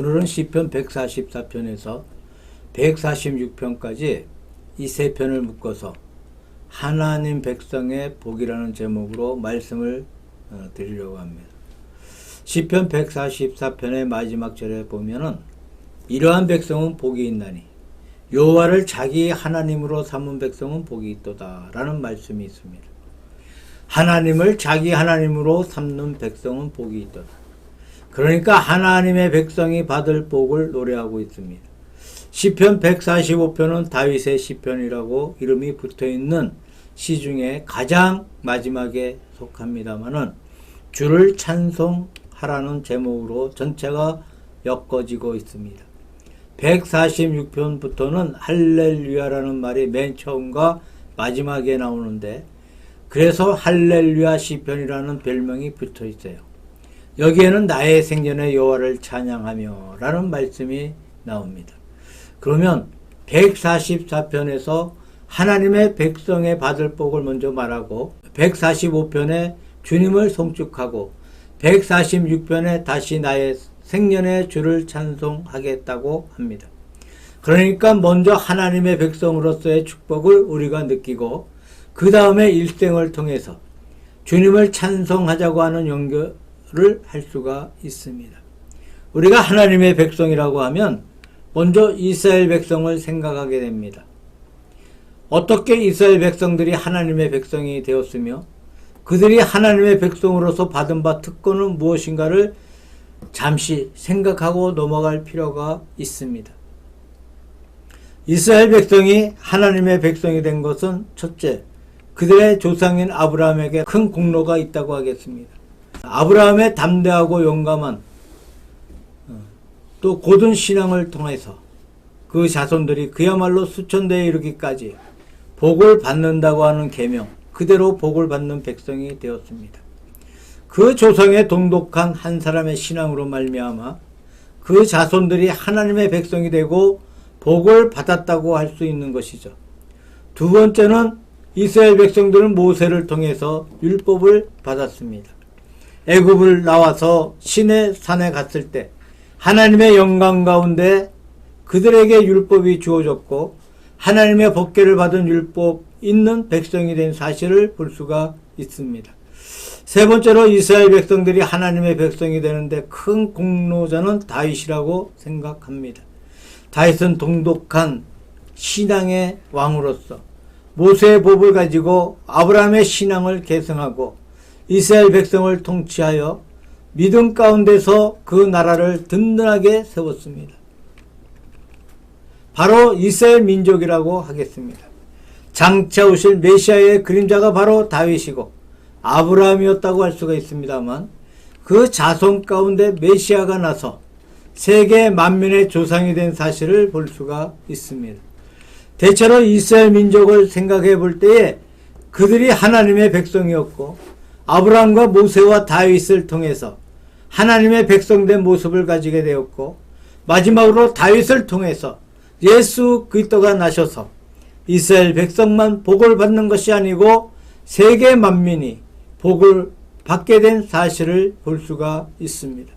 오늘은 시편 144편에서 146편까지 이 세 편을 묶어서 하나님 백성의 복이라는 제목으로 말씀을 드리려고 합니다. 시편 144편의 마지막 절에 보면은 이러한 백성은 복이 있나니 여호와를 자기 하나님으로 삼은 백성은 복이 있도다 라는 말씀이 있습니다. 하나님을 자기 하나님으로 삼는 백성은 복이 있도다. 그러니까 하나님의 백성이 받을 복을 노래하고 있습니다. 시편 145편은 다윗의 시편이라고 이름이 붙어있는 시 중에 가장 마지막에 속합니다마는 주를 찬송하라는 제목으로 전체가 엮어지고 있습니다. 146편부터는 할렐루야라는 말이 맨 처음과 마지막에 나오는데 그래서 할렐루야 시편이라는 별명이 붙어 있어요. 여기에는 나의 생전에 여호와를 찬양하며 라는 말씀이 나옵니다. 그러면 144편에서 하나님의 백성의 받을 복을 먼저 말하고 145편에 주님을 송축하고 146편에 다시 나의 생년의 주를 찬송하겠다고 합니다. 그러니까 먼저 하나님의 백성으로서의 축복을 우리가 느끼고 그 다음에 일생을 통해서 주님을 찬송하자고 하는 연결을 할 수가 있습니다. 우리가 하나님의 백성이라고 하면 먼저 이스라엘 백성을 생각하게 됩니다. 어떻게 이스라엘 백성들이 하나님의 백성이 되었으며 그들이 하나님의 백성으로서 받은 바 특권은 무엇인가를 잠시 생각하고 넘어갈 필요가 있습니다. 이스라엘 백성이 하나님의 백성이 된 것은 첫째, 그들의 조상인 아브라함에게 큰 공로가 있다고 하겠습니다. 아브라함의 담대하고 용감한 또 고든 신앙을 통해서 그 자손들이 그야말로 수천대에 이르기까지 복을 받는다고 하는 계명 그대로 복을 받는 백성이 되었습니다. 그 조상의 동독한 한 사람의 신앙으로 말미암아 그 자손들이 하나님의 백성이 되고 복을 받았다고 할 수 있는 것이죠. 두 번째는 이스라엘 백성들은 모세를 통해서 율법을 받았습니다. 애굽을 나와서 시내 산에 갔을 때 하나님의 영광 가운데 그들에게 율법이 주어졌고 하나님의 법궤를 받은 율법 있는 백성이 된 사실을 볼 수가 있습니다. 세 번째로 이스라엘 백성들이 하나님의 백성이 되는데 큰 공로자는 다윗이라고 생각합니다. 다윗은 동독한 신앙의 왕으로서 모세의 법을 가지고 아브라함의 신앙을 계승하고 이스라엘 백성을 통치하여 믿음 가운데서 그 나라를 든든하게 세웠습니다. 바로 이스라엘 민족이라고 하겠습니다. 장차 오실 메시아의 그림자가 바로 다윗이고 아브라함이었다고 할 수가 있습니다만 그 자손 가운데 메시아가 나서 세계 만민의 조상이 된 사실을 볼 수가 있습니다. 대체로 이스라엘 민족을 생각해 볼 때에 그들이 하나님의 백성이었고 아브라함과 모세와 다윗을 통해서 하나님의 백성된 모습을 가지게 되었고 마지막으로 다윗을 통해서 예수 그리스도가 나셔서 이스라엘 백성만 복을 받는 것이 아니고 세계 만민이 복을 받게 된 사실을 볼 수가 있습니다.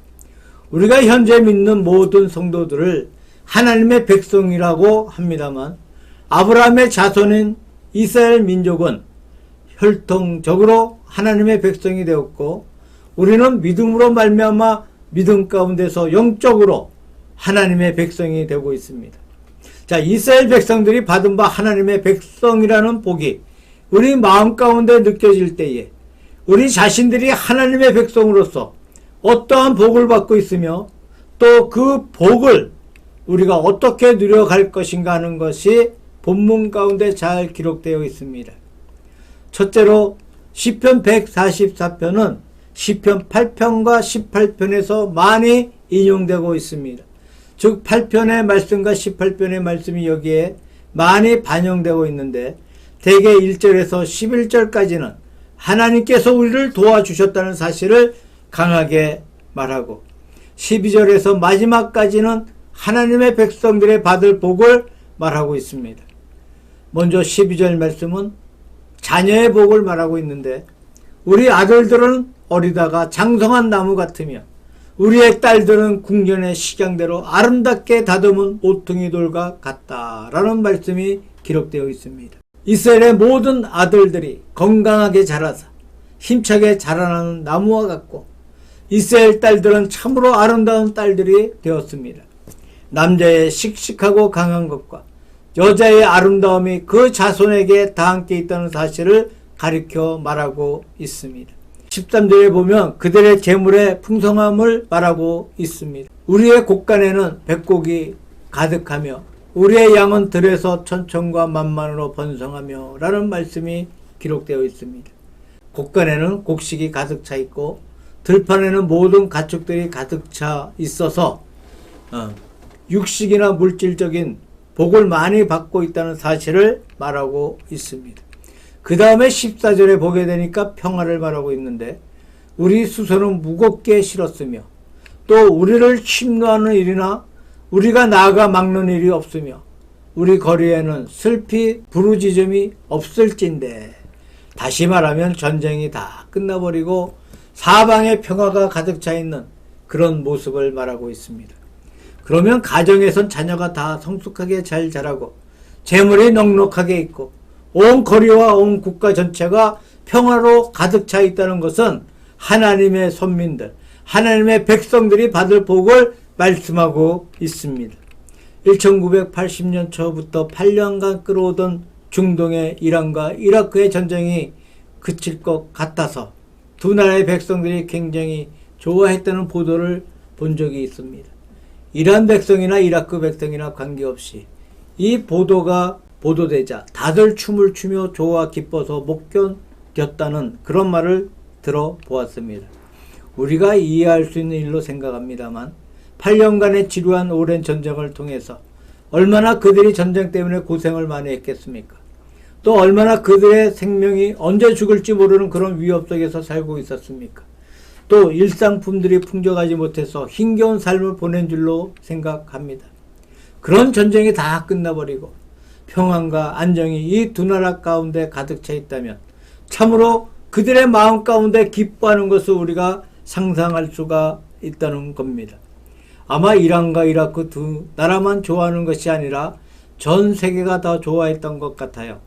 우리가 현재 믿는 모든 성도들을 하나님의 백성이라고 합니다만 아브라함의 자손인 이스라엘 민족은 혈통적으로 하나님의 백성이 되었고 우리는 믿음으로 말미암아 믿음 가운데서 영적으로 하나님의 백성이 되고 있습니다. 자, 이스라엘 백성들이 받은 바 하나님의 백성이라는 복이 우리 마음 가운데 느껴질 때에 우리 자신들이 하나님의 백성으로서 어떠한 복을 받고 있으며 또 그 복을 우리가 어떻게 누려갈 것인가 하는 것이 본문 가운데 잘 기록되어 있습니다. 첫째로 시편 144편은 시편 8편과 18편에서 많이 인용되고 있습니다. 즉 8편의 말씀과 18편의 말씀이 여기에 많이 반영되고 있는데 대개 1절에서 11절까지는 하나님께서 우리를 도와주셨다는 사실을 강하게 말하고 12절에서 마지막까지는 하나님의 백성들의 받을 복을 말하고 있습니다. 먼저 12절 말씀은 자녀의 복을 말하고 있는데 우리 아들들은 어리다가 장성한 나무 같으며 우리의 딸들은 궁전의 식양대로 아름답게 다듬은 모퉁이 돌과 같다라는 말씀이 기록되어 있습니다. 이스라엘의 모든 아들들이 건강하게 자라서 힘차게 자라나는 나무와 같고 이스라엘 딸들은 참으로 아름다운 딸들이 되었습니다. 남자의 씩씩하고 강한 것과 여자의 아름다움이 그 자손에게 다 함께 있다는 사실을 가리켜 말하고 있습니다. 13절에 보면 그들의 재물의 풍성함을 말하고 있습니다. 우리의 곳간에는 백곡이 가득하며 우리의 양은 들에서 천천과 만만으로 번성하며 라는 말씀이 기록되어 있습니다. 곳간에는 곡식이 가득 차 있고 들판에는 모든 가축들이 가득 차 있어서 육식이나 물질적인 복을 많이 받고 있다는 사실을 말하고 있습니다. 그 다음에 14절에 보게 되니까 평화를 말하고 있는데 우리 수소는 무겁게 실었으며 또 우리를 침노하는 일이나 우리가 나아가 막는 일이 없으며 우리 거리에는 슬피 부르짖음이 없을진데, 다시 말하면 전쟁이 다 끝나버리고 사방에 평화가 가득 차 있는 그런 모습을 말하고 있습니다. 그러면 가정에선 자녀가 다 성숙하게 잘 자라고 재물이 넉넉하게 있고 온 거리와 온 국가 전체가 평화로 가득 차 있다는 것은 하나님의 선민들, 하나님의 백성들이 받을 복을 말씀하고 있습니다. 1980년 초부터 8년간 끌어오던 중동의 이란과 이라크의 전쟁이 그칠 것 같아서 두 나라의 백성들이 굉장히 좋아했다는 보도를 본 적이 있습니다. 이란 백성이나 이라크 백성이나 관계없이 이 보도가 보도되자 다들 춤을 추며 좋아 기뻐서 못 견뎠다는 그런 말을 들어보았습니다. 우리가 이해할 수 있는 일로 생각합니다만 8년간의 지루한 오랜 전쟁을 통해서 얼마나 그들이 전쟁 때문에 고생을 많이 했겠습니까? 또 얼마나 그들의 생명이 언제 죽을지 모르는 그런 위협 속에서 살고 있었습니까? 또 일상품들이 풍족하지 못해서 힘겨운 삶을 보낸 줄로 생각합니다. 그런 전쟁이 다 끝나버리고 평안과 안정이 이 두 나라 가운데 가득 차 있다면 참으로 그들의 마음 가운데 기뻐하는 것을 우리가 상상할 수가 있다는 겁니다. 아마 이란과 이라크 두 나라만 좋아하는 것이 아니라 전 세계가 다 좋아했던 것 같아요.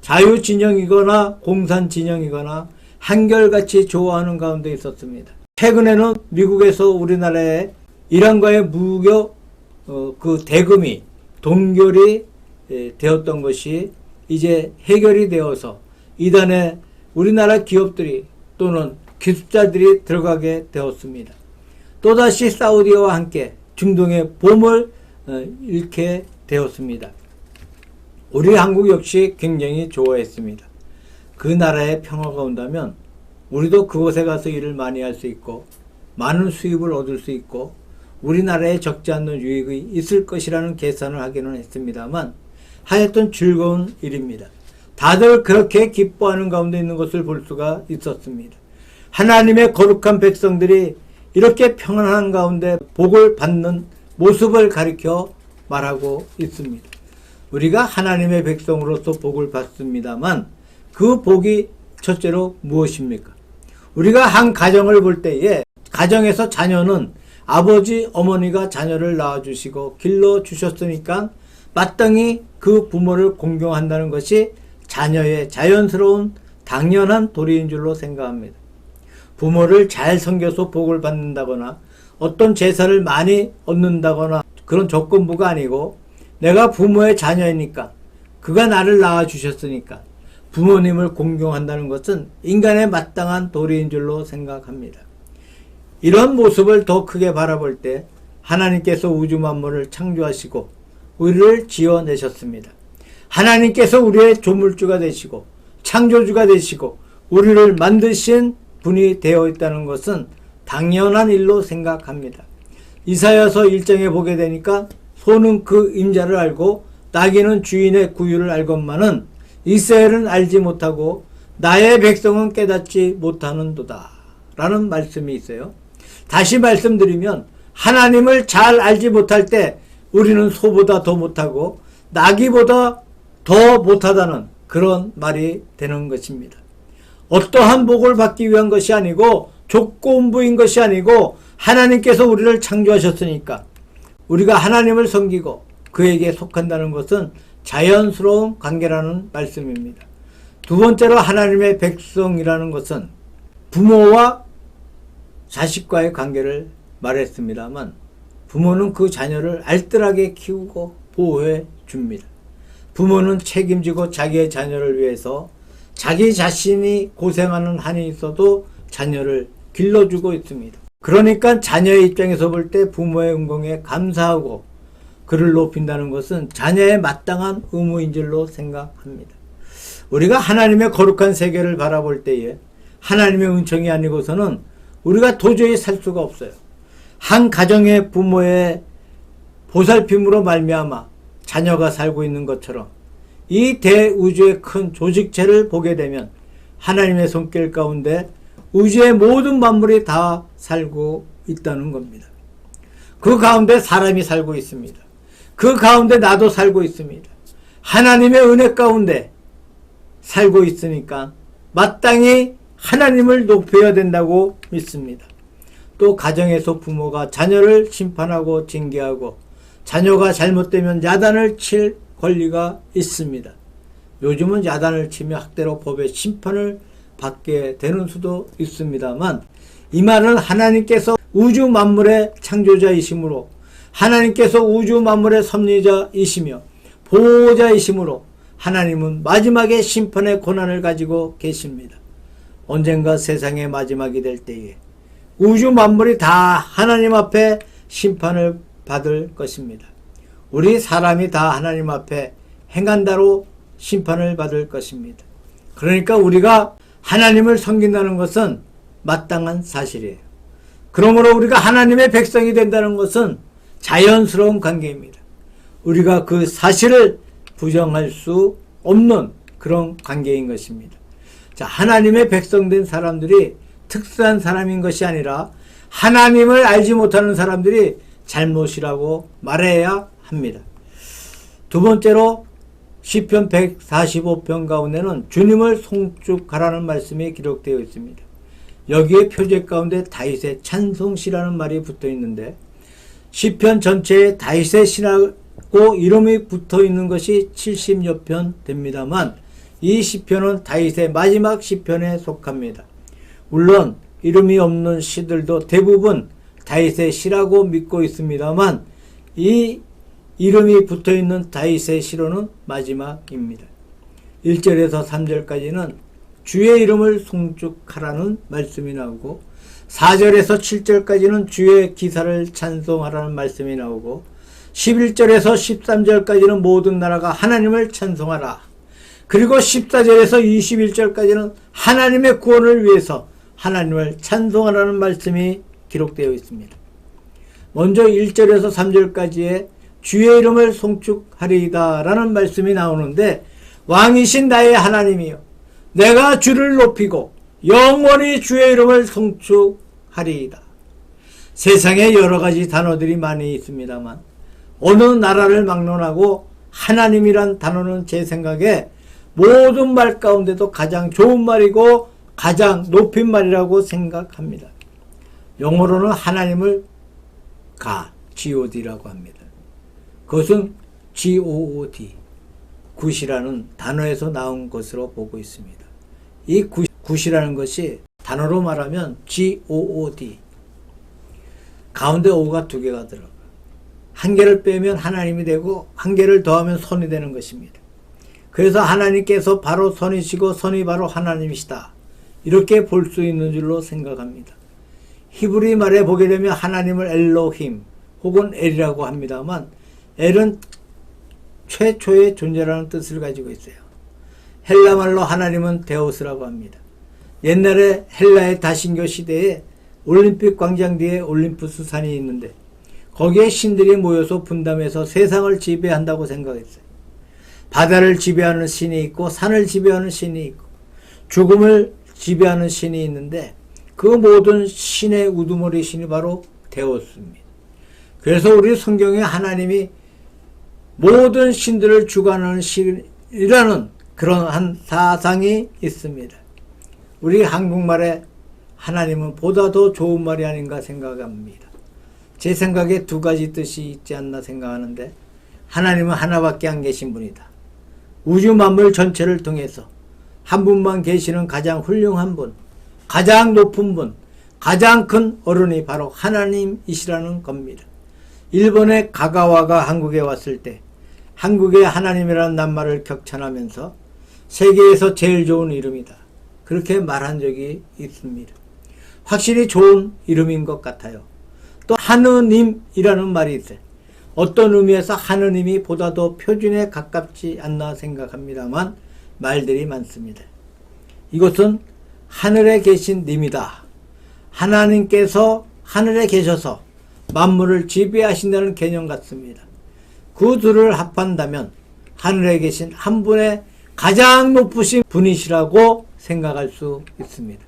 자유진영이거나 공산진영이거나 한결같이 좋아하는 가운데 있었습니다. 최근에는 미국에서 우리나라에 이란과의 무역 그 대금이 동결이 되었던 것이 이제 해결이 되어서 이단에 우리나라 기업들이 또는 기술자들이 들어가게 되었습니다. 또다시 사우디와 함께 중동의 봄을 잃게 되었습니다. 우리 한국 역시 굉장히 좋아했습니다. 그 나라에 평화가 온다면 우리도 그곳에 가서 일을 많이 할 수 있고 많은 수입을 얻을 수 있고 우리나라에 적지 않는 유익이 있을 것이라는 계산을 하기는 했습니다만 하여튼 즐거운 일입니다. 다들 그렇게 기뻐하는 가운데 있는 것을 볼 수가 있었습니다. 하나님의 거룩한 백성들이 이렇게 평안한 가운데 복을 받는 모습을 가리켜 말하고 있습니다. 우리가 하나님의 백성으로서 복을 받습니다만 그 복이 첫째로 무엇입니까? 우리가 한 가정을 볼 때에 가정에서 자녀는 아버지, 어머니가 자녀를 낳아주시고 길러주셨으니까 마땅히 그 부모를 공경한다는 것이 자녀의 자연스러운 당연한 도리인 줄로 생각합니다. 부모를 잘 섬겨서 복을 받는다거나 어떤 재산을 많이 얻는다거나 그런 조건부가 아니고 내가 부모의 자녀이니까 그가 나를 낳아주셨으니까 부모님을 공경한다는 것은 인간의 마땅한 도리인 줄로 생각합니다. 이런 모습을 더 크게 바라볼 때 하나님께서 우주 만물을 창조하시고 우리를 지어내셨습니다. 하나님께서 우리의 조물주가 되시고 창조주가 되시고 우리를 만드신 분이 되어 있다는 것은 당연한 일로 생각합니다. 이사야서 1장에 보게 되니까 소는 그 임자를 알고 나귀는 주인의 구유를 알건만은 이스라엘은 알지 못하고 나의 백성은 깨닫지 못하는도다 라는 말씀이 있어요. 다시 말씀드리면 하나님을 잘 알지 못할 때 우리는 소보다 더 못하고 나귀보다 더 못하다는 그런 말이 되는 것입니다. 어떠한 복을 받기 위한 것이 아니고 조건부인 것이 아니고 하나님께서 우리를 창조하셨으니까 우리가 하나님을 섬기고 그에게 속한다는 것은 자연스러운 관계라는 말씀입니다. 두 번째로 하나님의 백성이라는 것은 부모와 자식과의 관계를 말했습니다만 부모는 그 자녀를 알뜰하게 키우고 보호해 줍니다. 부모는 책임지고 자기의 자녀를 위해서 자기 자신이 고생하는 한이 있어도 자녀를 길러주고 있습니다. 그러니까 자녀의 입장에서 볼 때 부모의 은공에 감사하고 그를 높인다는 것은 자녀의 마땅한 의무인 줄로 생각합니다. 우리가 하나님의 거룩한 세계를 바라볼 때에 하나님의 은총이 아니고서는 우리가 도저히 살 수가 없어요. 한 가정의 부모의 보살핌으로 말미암아 자녀가 살고 있는 것처럼 이 대우주의 큰 조직체를 보게 되면 하나님의 손길 가운데 우주의 모든 만물이 다 살고 있다는 겁니다. 그 가운데 사람이 살고 있습니다. 그 가운데 나도 살고 있습니다. 하나님의 은혜 가운데 살고 있으니까 마땅히 하나님을 높여야 된다고 믿습니다. 또 가정에서 부모가 자녀를 심판하고 징계하고 자녀가 잘못되면 야단을 칠 권리가 있습니다. 요즘은 야단을 치며 학대로 법의 심판을 받게 되는 수도 있습니다만 이 말은 하나님께서 우주 만물의 창조자이시므로 하나님께서 우주 만물의 섭리자이시며 보호자이시므로 하나님은 마지막에 심판의 권한을 가지고 계십니다. 언젠가 세상의 마지막이 될 때에 우주 만물이 다 하나님 앞에 심판을 받을 것입니다. 우리 사람이 다 하나님 앞에 행한다로 심판을 받을 것입니다. 그러니까 우리가 하나님을 섬긴다는 것은 마땅한 사실이에요. 그러므로 우리가 하나님의 백성이 된다는 것은 자연스러운 관계입니다. 우리가 그 사실을 부정할 수 없는 그런 관계인 것입니다. 자, 하나님의 백성된 사람들이 특수한 사람인 것이 아니라 하나님을 알지 못하는 사람들이 잘못이라고 말해야 합니다. 두 번째로 시편 145편 가운데는 주님을 송축하라는 말씀이 기록되어 있습니다. 여기에 표제 가운데 다윗의 찬송시라는 말이 붙어 있는데 시편 전체에 다윗의 시라고 이름이 붙어 있는 것이 70여 편 됩니다만 이 시편은 다윗의 마지막 시편에 속합니다. 물론 이름이 없는 시들도 대부분 다윗의 시라고 믿고 있습니다만 이 이름이 붙어있는 다윗의 시로는 마지막입니다. 1절에서 3절까지는 주의 이름을 송축하라는 말씀이 나오고 4절에서 7절까지는 주의 기사를 찬송하라는 말씀이 나오고 11절에서 13절까지는 모든 나라가 하나님을 찬송하라. 그리고 14절에서 21절까지는 하나님의 구원을 위해서 하나님을 찬송하라는 말씀이 기록되어 있습니다. 먼저 1절에서 3절까지의 주의 이름을 송축하리이다 라는 말씀이 나오는데 왕이신 나의 하나님이여 내가 주를 높이고 영원히 주의 이름을 송축하리이다. 세상에 여러 가지 단어들이 많이 있습니다만 어느 나라를 막론하고 하나님이란 단어는 제 생각에 모든 말 가운데도 가장 좋은 말이고 가장 높인 말이라고 생각합니다. 영어로는 하나님을 God라고 합니다. 그것은 God, 굿이라는 단어에서 나온 것으로 보고 있습니다. 이 굿이라는 것이 단어로 말하면 God, 가운데 O가 두 개가 들어가. 한 개를 빼면 하나님이 되고 한 개를 더하면 선이 되는 것입니다. 그래서 하나님께서 바로 선이시고 선이 바로 하나님이시다. 이렇게 볼 수 있는 줄로 생각합니다. 히브리 말에 보게 되면 하나님을 엘로힘 혹은 엘이라고 합니다만 엘은 최초의 존재라는 뜻을 가지고 있어요. 헬라 말로 하나님은 데우스라고 합니다. 옛날에 헬라의 다신교 시대에 올림픽 광장 뒤에 올림푸스 산이 있는데 거기에 신들이 모여서 분담해서 세상을 지배한다고 생각했어요. 바다를 지배하는 신이 있고 산을 지배하는 신이 있고 죽음을 지배하는 신이 있는데 그 모든 신의 우두머리 신이 바로 데우스입니다. 그래서 우리 성경에 하나님이 모든 신들을 주관하는 신이라는 그런 한 사상이 있습니다. 우리 한국말에 하나님은 보다 더 좋은 말이 아닌가 생각합니다. 제 생각에 두 가지 뜻이 있지 않나 생각하는데, 하나님은 하나밖에 안 계신 분이다. 우주 만물 전체를 통해서 한 분만 계시는 가장 훌륭한 분, 가장 높은 분, 가장 큰 어른이 바로 하나님이시라는 겁니다. 일본의 가가와가 한국에 왔을 때 한국의 하나님이라는 낱말을 격찬하면서 세계에서 제일 좋은 이름이다, 그렇게 말한 적이 있습니다. 확실히 좋은 이름인 것 같아요. 또 하느님이라는 말이 있어요. 어떤 의미에서 하느님이 보다 더 표준에 가깝지 않나 생각합니다만 말들이 많습니다. 이것은 하늘에 계신 님이다. 하나님께서 하늘에 계셔서 만물을 지배하신다는 개념 같습니다. 그 둘을 합한다면 하늘에 계신 한 분의 가장 높으신 분이시라고 생각할 수 있습니다.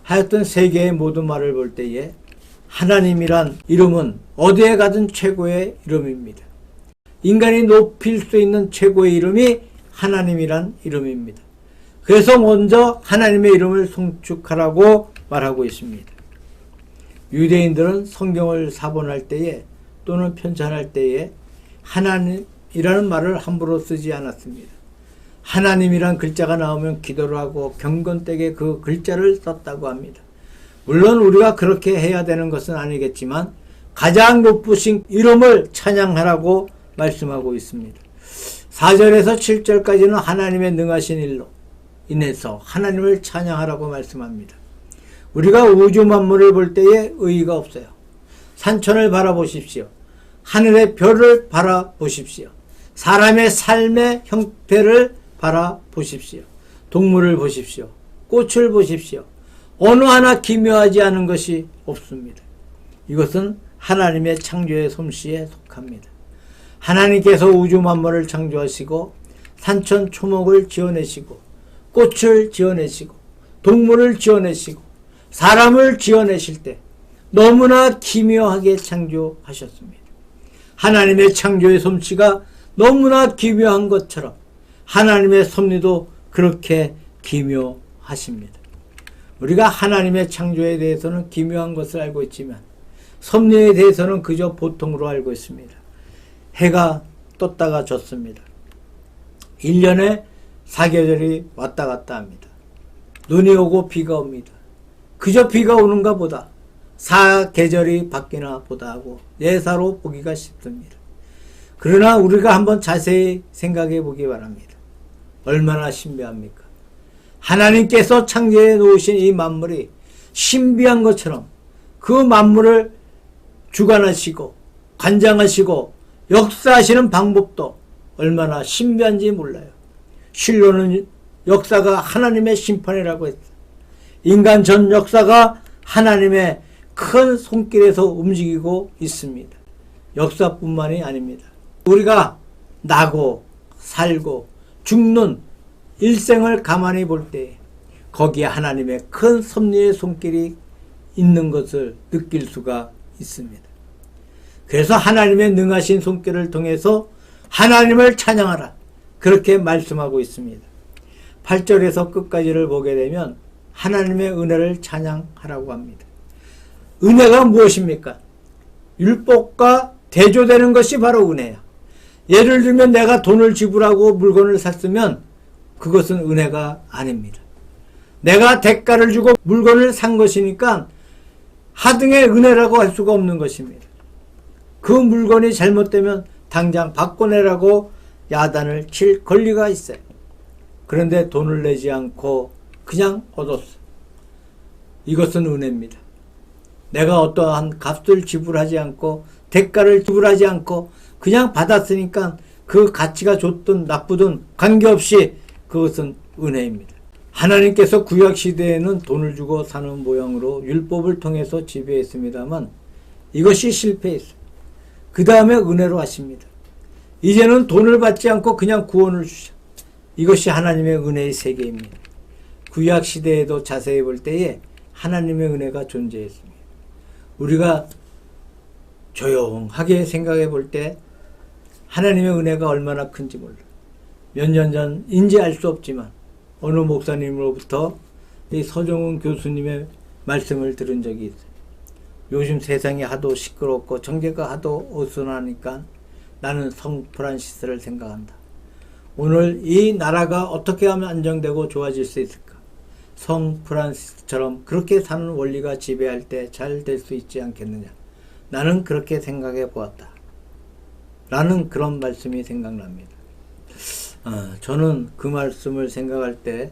하여튼 세계의 모든 말을 볼 때에 하나님이란 이름은 어디에 가든 최고의 이름입니다. 인간이 높일 수 있는 최고의 이름이 하나님이란 이름입니다. 그래서 먼저 하나님의 이름을 송축하라고 말하고 있습니다. 유대인들은 성경을 사본할 때에 또는 편찬할 때에 하나님이라는 말을 함부로 쓰지 않았습니다. 하나님이란 글자가 나오면 기도를 하고 경건되게 그 글자를 썼다고 합니다. 물론 우리가 그렇게 해야 되는 것은 아니겠지만 가장 높으신 이름을 찬양하라고 말씀하고 있습니다. 4절에서 7절까지는 하나님의 능하신 일로 인해서 하나님을 찬양하라고 말씀합니다. 우리가 우주 만물을 볼 때에 의의가 없어요. 산천을 바라보십시오. 하늘의 별을 바라보십시오. 사람의 삶의 형태를 바라보십시오. 동물을 보십시오. 꽃을 보십시오. 어느 하나 기묘하지 않은 것이 없습니다. 이것은 하나님의 창조의 솜씨에 속합니다. 하나님께서 우주 만물을 창조하시고 산천 초목을 지어내시고 꽃을 지어내시고 동물을 지어내시고 사람을 지어내실 때 너무나 기묘하게 창조하셨습니다. 하나님의 창조의 솜씨가 너무나 기묘한 것처럼 하나님의 섭리도 그렇게 기묘하십니다. 우리가 하나님의 창조에 대해서는 기묘한 것을 알고 있지만 섭리에 대해서는 그저 보통으로 알고 있습니다. 해가 떴다가 졌습니다. 1년에 4계절이 왔다 갔다 합니다. 눈이 오고 비가 옵니다. 그저 비가 오는가 보다, 4계절이 바뀌나 보다 하고 예사로 보기가 쉽습니다. 그러나 우리가 한번 자세히 생각해 보기 바랍니다. 얼마나 신비합니까? 하나님께서 창조해 놓으신 이 만물이 신비한 것처럼 그 만물을 주관하시고 관장하시고 역사하시는 방법도 얼마나 신비한지 몰라요. 실로는 역사가 하나님의 심판이라고 했어요. 인간 전 역사가 하나님의 큰 손길에서 움직이고 있습니다. 역사뿐만이 아닙니다. 우리가 나고 살고 죽는 일생을 가만히 볼 때 거기에 하나님의 큰 섭리의 손길이 있는 것을 느낄 수가 있습니다. 그래서 하나님의 능하신 손길을 통해서 하나님을 찬양하라, 그렇게 말씀하고 있습니다. 8절에서 끝까지를 보게 되면 하나님의 은혜를 찬양하라고 합니다. 은혜가 무엇입니까? 율법과 대조되는 것이 바로 은혜야. 예를 들면 내가 돈을 지불하고 물건을 샀으면 그것은 은혜가 아닙니다. 내가 대가를 주고 물건을 산 것이니까 하등의 은혜라고 할 수가 없는 것입니다. 그 물건이 잘못되면 당장 바꿔내라고 야단을 칠 권리가 있어요. 그런데 돈을 내지 않고 그냥 얻었어. 이것은 은혜입니다. 내가 어떠한 값을 지불하지 않고 대가를 지불하지 않고 그냥 받았으니까 그 가치가 좋든 나쁘든 관계없이 그것은 은혜입니다. 하나님께서 구약시대에는 돈을 주고 사는 모양으로 율법을 통해서 지배했습니다만 이것이 실패했어요. 그 다음에 은혜로 하십니다. 이제는 돈을 받지 않고 그냥 구원을 주셔. 이것이 하나님의 은혜의 세계입니다. 구약시대에도 자세히 볼 때에 하나님의 은혜가 존재했습니다. 우리가 조용하게 생각해 볼 때 하나님의 은혜가 얼마나 큰지 몰라요. 몇 년 전인지 알 수 없지만 어느 목사님으로부터 이 서정훈 교수님의 말씀을 들은 적이 있어요. 요즘 세상이 하도 시끄럽고 정계가 하도 어수선하니까 나는 성 프란시스를 생각한다. 오늘 이 나라가 어떻게 하면 안정되고 좋아질 수 있을까? 성 프란시스처럼 그렇게 사는 원리가 지배할 때 잘 될 수 있지 않겠느냐. 나는 그렇게 생각해 보았다. 라는 그런 말씀이 생각납니다. 저는 그 말씀을 생각할 때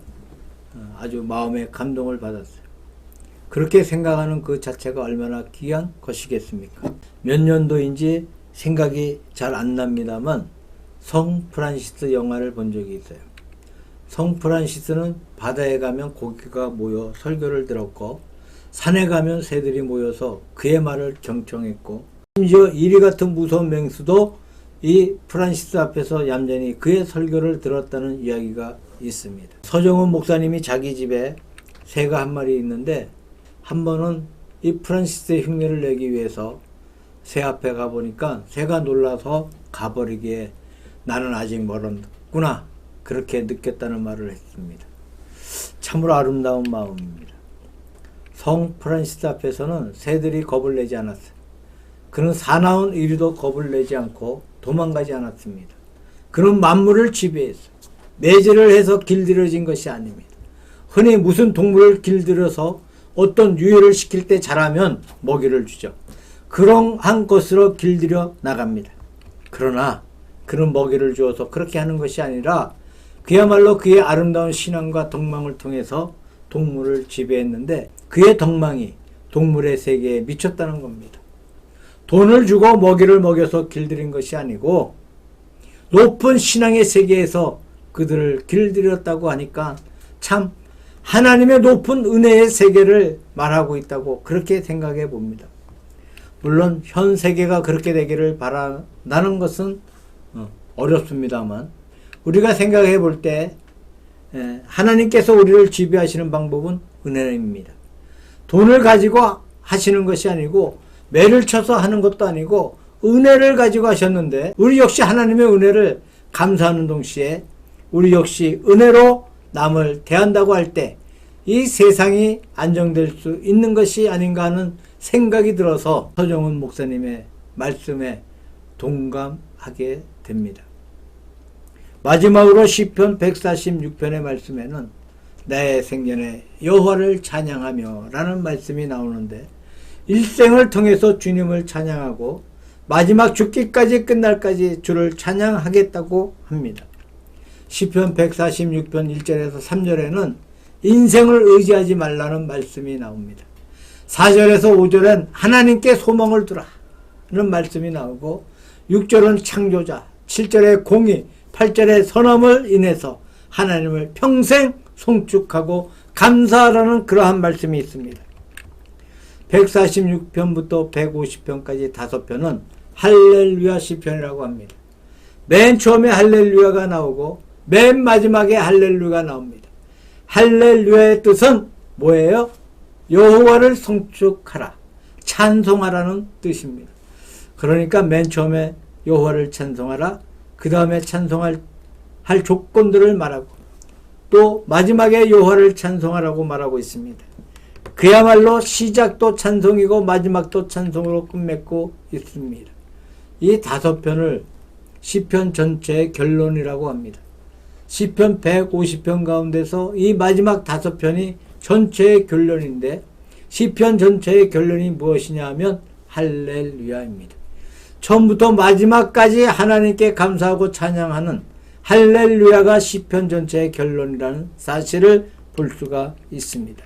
아주 마음에 감동을 받았어요. 그렇게 생각하는 그 자체가 얼마나 귀한 것이겠습니까? 몇 년도인지 생각이 잘 안 납니다만 성 프란시스 영화를 본 적이 있어요. 성 프란시스는 바다에 가면 고기가 모여 설교를 들었고 산에 가면 새들이 모여서 그의 말을 경청했고 심지어 이리 같은 무서운 맹수도 이 프란시스 앞에서 얌전히 그의 설교를 들었다는 이야기가 있습니다. 서정훈 목사님이 자기 집에 새가 한 마리 있는데 한 번은 이 프란시스의 흉내를 내기 위해서 새 앞에 가보니까 새가 놀라서 가버리기에 나는 아직 멀었구나 그렇게 느꼈다는 말을 했습니다. 참으로 아름다운 마음입니다. 성 프란시스 앞에서는 새들이 겁을 내지 않았어요. 그는 사나운 이리도 겁을 내지 않고 도망가지 않았습니다. 그는 만물을 지배했어요. 매질을 해서 길들여진 것이 아닙니다. 흔히 무슨 동물을 길들여서 어떤 유해를 시킬 때 잘하면 먹이를 주죠. 그러한 것으로 길들여 나갑니다. 그러나 그는 먹이를 주어서 그렇게 하는 것이 아니라 그야말로 그의 아름다운 신앙과 덕망을 통해서 동물을 지배했는데 그의 덕망이 동물의 세계에 미쳤다는 겁니다. 돈을 주고 먹이를 먹여서 길들인 것이 아니고 높은 신앙의 세계에서 그들을 길들였다고 하니까 참 하나님의 높은 은혜의 세계를 말하고 있다고 그렇게 생각해 봅니다. 물론 현 세계가 그렇게 되기를 바란다는 것은 어렵습니다만 우리가 생각해 볼 때 하나님께서 우리를 지배하시는 방법은 은혜입니다. 돈을 가지고 하시는 것이 아니고 매를 쳐서 하는 것도 아니고 은혜를 가지고 하셨는데 우리 역시 하나님의 은혜를 감사하는 동시에 우리 역시 은혜로 남을 대한다고 할 때 이 세상이 안정될 수 있는 것이 아닌가 하는 생각이 들어서 서정훈 목사님의 말씀에 동감하게 됩니다. 마지막으로 시편 146편의 말씀에는 내 생전에 여호와를 찬양하며 라는 말씀이 나오는데 일생을 통해서 주님을 찬양하고 마지막 죽기까지 끝날까지 주를 찬양하겠다고 합니다. 시편 146편 1절에서 3절에는 인생을 의지하지 말라는 말씀이 나옵니다. 4절에서 5절엔 하나님께 소망을 두라는 말씀이 나오고 6절은 창조자, 7절에 공의, 8절에 선함을 인해서 하나님을 평생 송축하고 감사하라는 그러한 말씀이 있습니다. 146편부터 150편까지 5편은 할렐루야 시편이라고 합니다. 맨 처음에 할렐루야가 나오고 맨 마지막에 할렐루야가 나옵니다. 할렐루야의 뜻은 뭐예요? 여호와를 송축하라, 찬송하라는 뜻입니다. 그러니까 맨 처음에 여호와를 찬송하라, 그 다음에 찬송할 조건들을 말하고 또 마지막에 여호와를 찬송하라고 말하고 있습니다. 그야말로 시작도 찬송이고 마지막도 찬송으로 끝맺고 있습니다. 이 5편을 시편 전체의 결론이라고 합니다. 시편 150편 가운데서 이 마지막 5편이 전체의 결론인데 시편 전체의 결론이 무엇이냐 하면 할렐루야입니다. 처음부터 마지막까지 하나님께 감사하고 찬양하는 할렐루야가 시편 전체의 결론이라는 사실을 볼 수가 있습니다.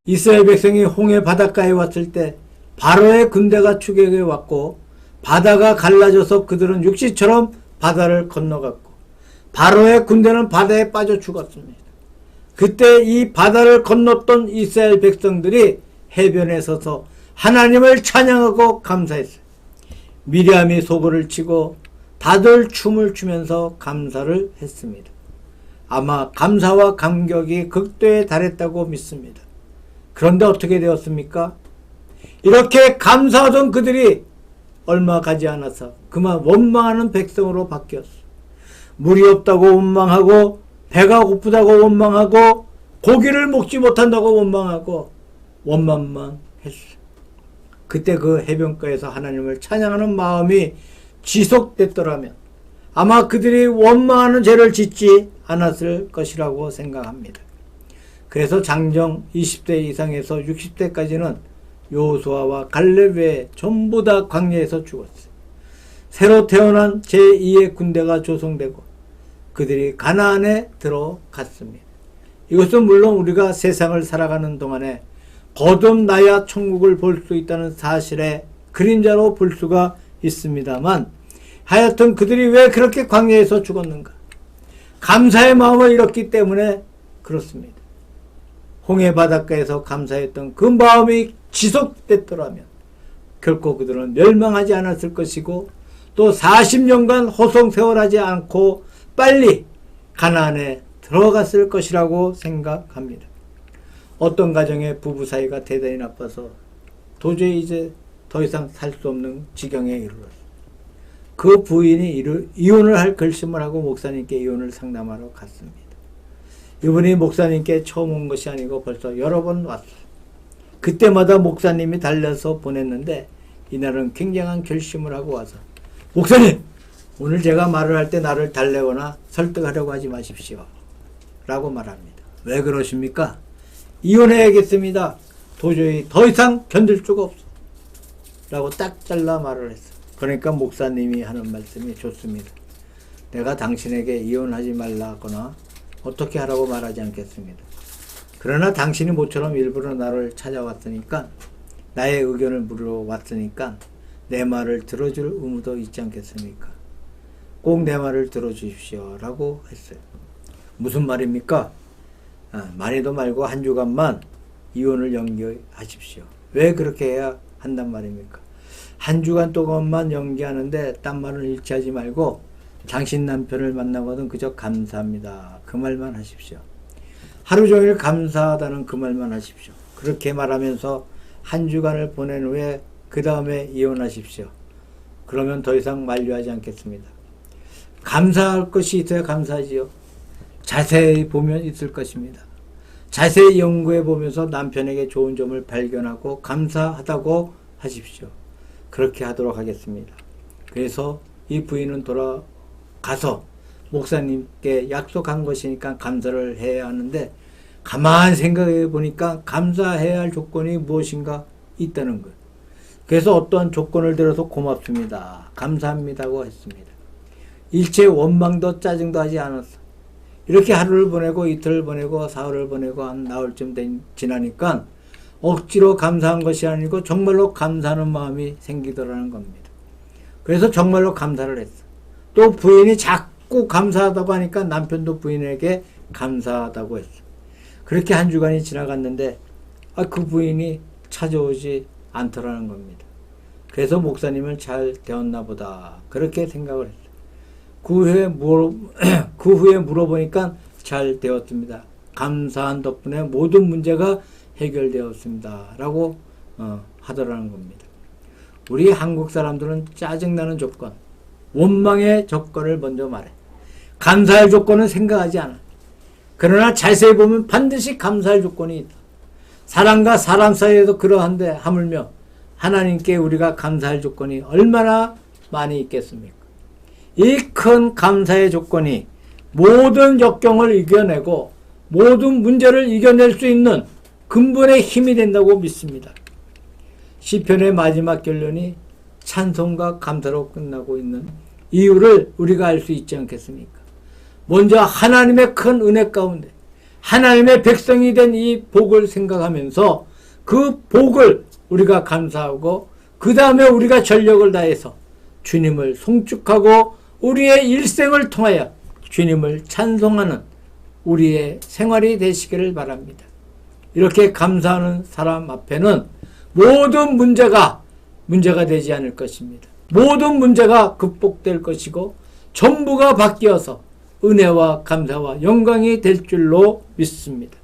이스라엘 백성이 홍해 바닷가에 왔을 때 바로의 군대가 추격해 왔고 바다가 갈라져서 그들은 육시처럼 바다를 건너갔고 바로의 군대는 바다에 빠져 죽었습니다. 그때 이 바다를 건넜던 이스라엘 백성들이 해변에 서서 하나님을 찬양하고 감사했어요. 미리암이 소고를 치고 다들 춤을 추면서 감사를 했습니다. 아마 감사와 감격이 극도에 달했다고 믿습니다. 그런데 어떻게 되었습니까? 이렇게 감사하던 그들이 얼마 가지 않아서 그만 원망하는 백성으로 바뀌었어. 물이 없다고 원망하고 배가 고프다고 원망하고 고기를 먹지 못한다고 원망하고 원망만 했어요. 그때 그 해변가에서 하나님을 찬양하는 마음이 지속됐더라면 아마 그들이 원망하는 죄를 짓지 않았을 것이라고 생각합니다. 그래서 장정 20대 이상에서 60대까지는 여호수아와 갈렙 외에 전부 다 광야에서 죽었어요. 새로 태어난 제2의 군대가 조성되고 그들이 가나안에 들어갔습니다. 이것은 물론 우리가 세상을 살아가는 동안에 거듭나야 천국을 볼 수 있다는 사실의 그림자로 볼 수가 있습니다만 하여튼 그들이 왜 그렇게 광야에서 죽었는가? 감사의 마음을 잃었기 때문에 그렇습니다. 홍해 바닷가에서 감사했던 그 마음이 지속됐더라면 결코 그들은 멸망하지 않았을 것이고 또 40년간 호송세월하지 않고 빨리 가나안에 들어갔을 것이라고 생각합니다. 어떤 가정의 부부 사이가 대단히 나빠서 도저히 이제 더 이상 살 수 없는 지경에 이르렀어요. 그 부인이 이혼을 할 결심을 하고 목사님께 이혼을 상담하러 갔습니다. 이분이 목사님께 처음 온 것이 아니고 벌써 여러 번 왔어요. 그때마다 목사님이 달려서 보냈는데 이날은 굉장한 결심을 하고 와서 목사님! 오늘 제가 말을 할 때 나를 달래거나 설득하려고 하지 마십시오. 라고 말합니다. 왜 그러십니까? 이혼해야겠습니다. 도저히 더 이상 견딜 수가 없어. 라고 딱 잘라 말을 했어요. 그러니까 목사님이 하는 말씀이 좋습니다. 내가 당신에게 이혼하지 말라거나 어떻게 하라고 말하지 않겠습니다. 그러나 당신이 모처럼 일부러 나를 찾아왔으니까 나의 의견을 물어왔으니까 내 말을 들어줄 의무도 있지 않겠습니까? 꼭 내 말을 들어주십시오. 라고 했어요. 무슨 말입니까? 많이도 말고 한 주간만 이혼을 연기하십시오. 왜 그렇게 해야 한단 말입니까? 한 주간 동안만 연기하는데 딴 말을 일치하지 말고 당신 남편을 만나거든 그저 감사합니다. 그 말만 하십시오. 하루 종일 감사하다는 그 말만 하십시오. 그렇게 말하면서 한 주간을 보낸 후에 그 다음에 이혼하십시오. 그러면 더 이상 만류하지 않겠습니다. 감사할 것이 있어야 감사하지요. 자세히 보면 있을 것입니다. 자세히 연구해 보면서 남편에게 좋은 점을 발견하고 감사하다고 하십시오. 그렇게 하도록 하겠습니다. 그래서 이 부인은 돌아가서 목사님께 약속한 것이니까 감사를 해야 하는데 가만히 생각해 보니까 감사해야 할 조건이 무엇인가 있다는 거예요. 그래서 어떠한 조건을 들어서 고맙습니다. 감사합니다고 했습니다. 일체 원망도 짜증도 하지 않았어. 이렇게 하루를 보내고 이틀을 보내고 사흘을 보내고 한 나흘쯤 지나니까 억지로 감사한 것이 아니고 정말로 감사하는 마음이 생기더라는 겁니다. 그래서 정말로 감사를 했어. 또 부인이 자꾸 감사하다고 하니까 남편도 부인에게 감사하다고 했어. 그렇게 한 주간이 지나갔는데 그 부인이 찾아오지 않더라는 겁니다. 그래서 목사님은 잘 되었나 보다 그렇게 생각을 했어요. 그 후에 물어보니까 잘 되었습니다. 감사한 덕분에 모든 문제가 해결되었습니다. 라고 하더라는 겁니다. 우리 한국 사람들은 짜증나는 조건, 원망의 조건을 먼저 말해. 감사할 조건은 생각하지 않아. 그러나 자세히 보면 반드시 감사할 조건이 있다. 사람과 사람 사이에도 그러한데 하물며 하나님께 우리가 감사할 조건이 얼마나 많이 있겠습니까? 이 큰 감사의 조건이 모든 역경을 이겨내고 모든 문제를 이겨낼 수 있는 근본의 힘이 된다고 믿습니다. 시편의 마지막 결론이 찬송과 감사로 끝나고 있는 이유를 우리가 알 수 있지 않겠습니까? 먼저 하나님의 큰 은혜 가운데 하나님의 백성이 된 이 복을 생각하면서 그 복을 우리가 감사하고 그 다음에 우리가 전력을 다해서 주님을 송축하고 우리의 일생을 통하여 주님을 찬송하는 우리의 생활이 되시기를 바랍니다. 이렇게 감사하는 사람 앞에는 모든 문제가 되지 않을 것입니다. 모든 문제가 극복될 것이고 전부가 바뀌어서 은혜와 감사와 영광이 될 줄로 믿습니다.